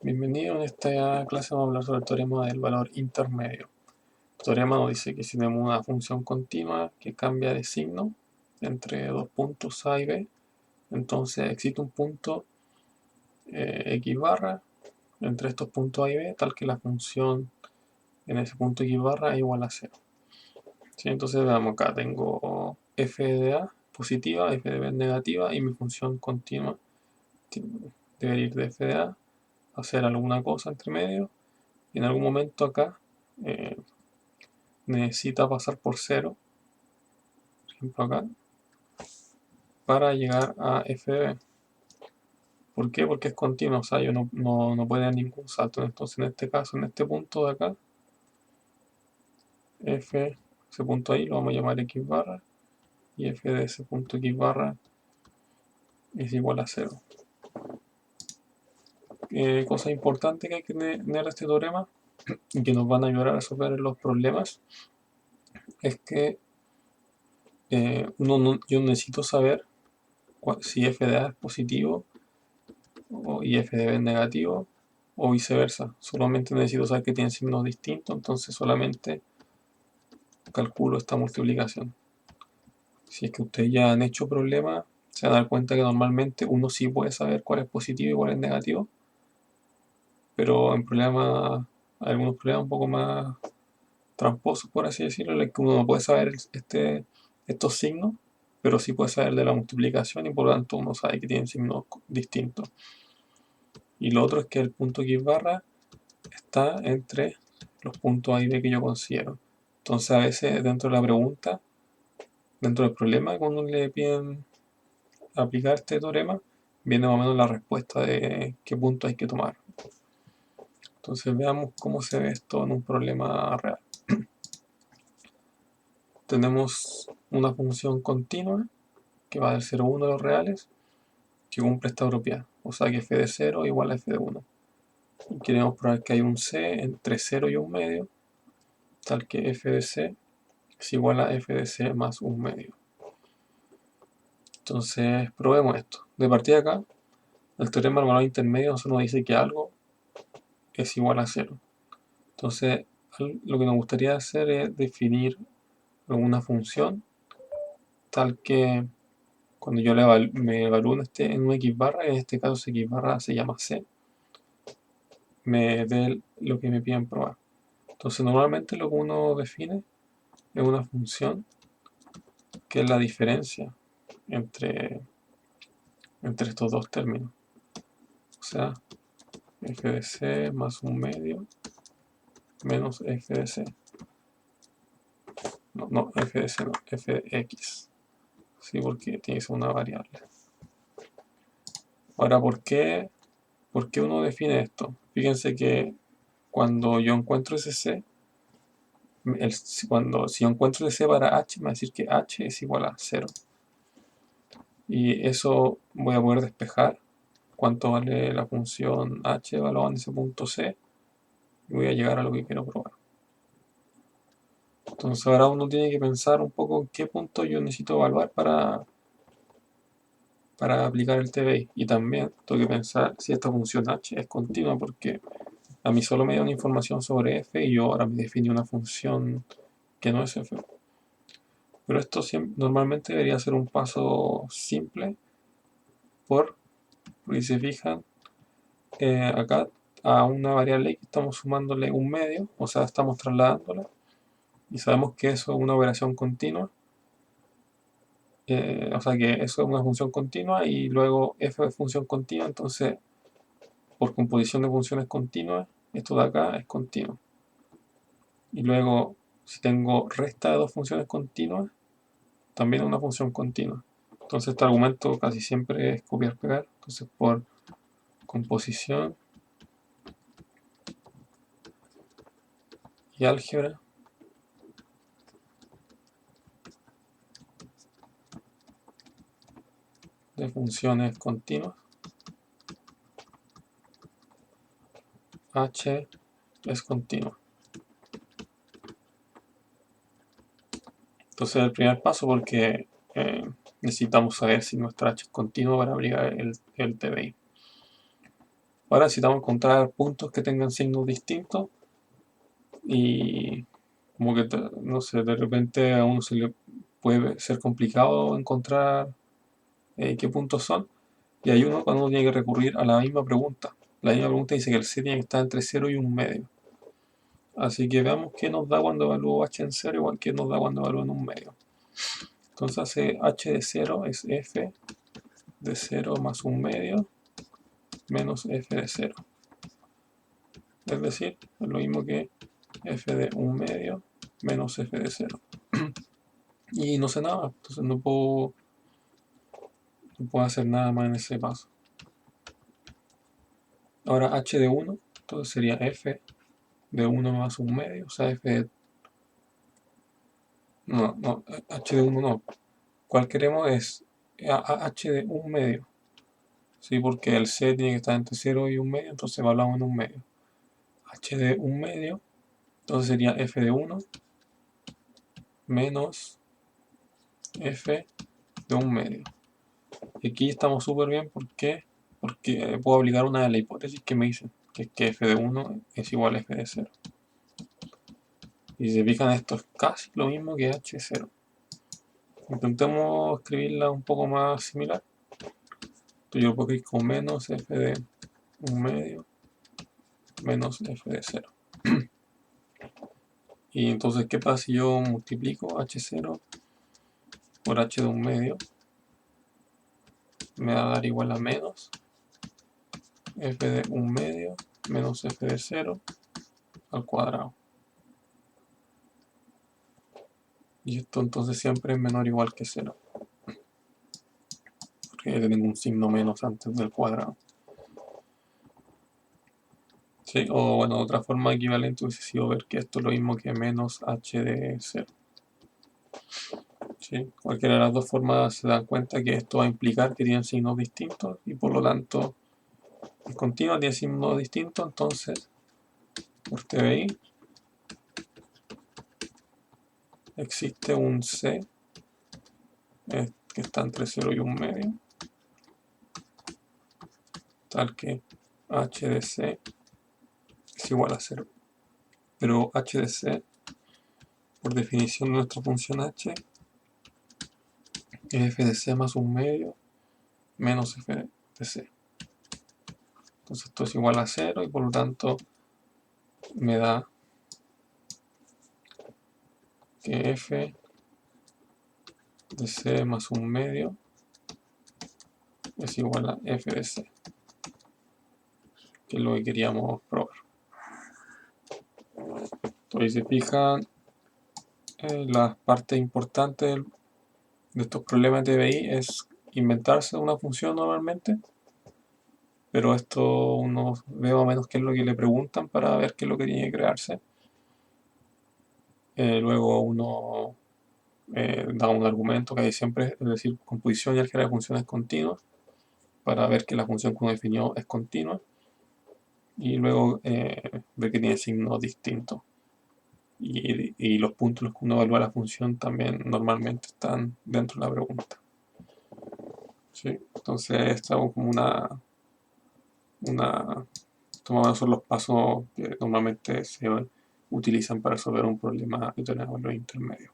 Bienvenido. En esta clase vamos a hablar sobre el teorema del valor intermedio. El teorema nos dice que si tenemos una función continua que cambia de signo entre dos puntos A y B, entonces existe un punto x barra entre estos puntos A y B, tal que la función en ese punto x barra es igual a 0. ¿Sí? Entonces veamos acá, tengo f de A positiva, f de B negativa y mi función continua debería ir de f de A, hacer alguna cosa entre medio. Y en algún momento acá eh, necesita pasar por 0, por ejemplo acá, para llegar a f de b. ¿Por qué? Porque es continuo, o sea, yo no puede dar ningún salto. Entonces en este caso, en este punto de acá, f, ese punto ahí lo vamos a llamar x barra, y f de ese punto x barra es igual a 0. Cosa importante que hay que tener este teorema y que nos van a ayudar a resolver los problemas es que yo necesito saber si f de a es positivo y f de b es negativo o viceversa. Solamente necesito saber que tienen signos distintos, entonces solamente calculo esta multiplicación. Si es que ustedes ya han hecho problemas, se van a dar cuenta que normalmente uno sí puede saber cuál es positivo y cuál es negativo, pero en problemas, algunos problemas un poco más tramposos, por así decirlo, en los que uno no puede saber estos signos, pero sí puede saber de la multiplicación y por lo tanto uno sabe que tienen signos distintos. Y lo otro es que el punto x barra está entre los puntos A y B que yo considero. Entonces a veces dentro de la pregunta, dentro del problema, cuando le piden aplicar este teorema, viene más o menos la respuesta de qué punto hay que tomar. Entonces veamos cómo se ve esto en un problema real. Tenemos una función continua que va del 0 a 1 de los reales que cumple esta propiedad, o sea que f de 0 igual a f de 1. Y queremos probar que hay un c entre 0 y 1 medio, tal que f de c es igual a f de c más 1 medio. Entonces probemos esto. De partida acá, el teorema del valor intermedio nos dice que algo es igual a 0. Entonces lo que nos gustaría hacer es definir una función tal que cuando yo me evalúo en un x barra, en este caso x barra se llama c, me dé lo que me piden probar. Entonces normalmente lo que uno define es una función que es la diferencia entre estos dos términos. O sea, f de c más 1 medio menos f de c. No, f de c no, f de x. Sí, porque tiene que ser una variable. Ahora, ¿por qué uno define esto? Fíjense que cuando yo encuentro ese c, si yo encuentro ese c para h, me va a decir que h es igual a 0. Y eso voy a poder despejar cuánto vale la función h evaluada en ese punto c y voy a llegar a lo que quiero probar. Entonces ahora uno tiene que pensar un poco en qué punto yo necesito evaluar para aplicar el TBI. Y también tengo que pensar si esta función h es continua, porque a mí solo me da una información sobre f y yo ahora me definí una función que no es f. Pero esto normalmente debería ser un paso simple, porque si se fijan, acá a una variable x estamos sumándole un medio, o sea, estamos trasladándola, y sabemos que eso es una operación continua. O sea que eso es una función continua y luego f es función continua, entonces por composición de funciones continuas, esto de acá es continuo. Y luego, si tengo resta de dos funciones continuas, también es una función continua. Entonces este argumento casi siempre es copiar-pegar. Entonces por composición y álgebra, de funciones continuas, h es continua. Entonces el primer paso, porque necesitamos saber si nuestra h es continua para aplicar el TBI. Ahora necesitamos encontrar puntos que tengan signos distintos y como que, no sé, de repente a uno se le puede ser complicado encontrar qué puntos son. Y hay uno cuando uno tiene que recurrir a la misma pregunta. La misma pregunta dice que el C tiene que estar entre 0 y 1 medio. Así que veamos qué nos da cuando evalúo h en 0 igual que nos da cuando evalúo en 1 medio. Entonces h de 0 es f de 0 más 1 medio menos f de 0. Es decir, es lo mismo que f de 1 medio menos f de 0. Y no sé nada, entonces no puedo hacer nada más en ese paso. Ahora h de 1, entonces sería f de 1 más 1 medio, o sea, f de... No, h de 1 no. ¿Cuál queremos? Es h de 1 medio. Sí, porque el c tiene que estar entre 0 y 1 medio, entonces evaluamos en 1 medio. H de 1 medio, entonces sería f de 1 menos f de 1 medio. Y aquí estamos súper bien, ¿por qué? Porque puedo aplicar una de las hipótesis que me dicen, que es que f de 1 es igual a f de 0. Y si se fijan, esto es casi lo mismo que h de 0. Intentemos escribirla un poco más similar. Entonces yo lo puedo escribir como menos f de 1 medio menos f de 0. Y entonces, ¿qué pasa si yo multiplico h0 por h de 1 medio? Me va a dar igual a menos f de 1 medio menos f de 0 al cuadrado. Y esto entonces siempre es menor o igual que 0. Porque ya tengo un signo menos antes del cuadrado. ¿Sí? O bueno, otra forma equivalente hubiese sido ver que esto es lo mismo que menos h de 0. ¿Sí? Cualquiera de las dos formas se dan cuenta que esto va a implicar que tienen signos distintos y por lo tanto el continuo tiene signos distintos, entonces por TBI existe un C que está entre 0 y 1 medio, tal que h de C es igual a 0. Pero h de C, por definición de nuestra función h, es f de C más 1 medio menos f de C. Entonces esto es igual a 0 y por lo tanto me da que f de C más 1 medio es igual a f de C, que es lo que queríamos probar. Entonces, si se fijan, la parte importante de estos problemas de TBI es inventarse una función normalmente, pero esto uno ve más o menos qué es lo que le preguntan para ver qué es lo que tiene que crearse. Luego uno da un argumento que hay siempre, es decir, composición y álgebra de funciones continuas, para ver que la función que uno definió es continua, y luego ver que tiene signos distintos. Y los puntos en los que uno evalúa la función también normalmente están dentro de la pregunta. ¿Sí? Entonces, esta es como estos son los pasos que normalmente se utilizan para resolver un problema de teoría de valor intermedio.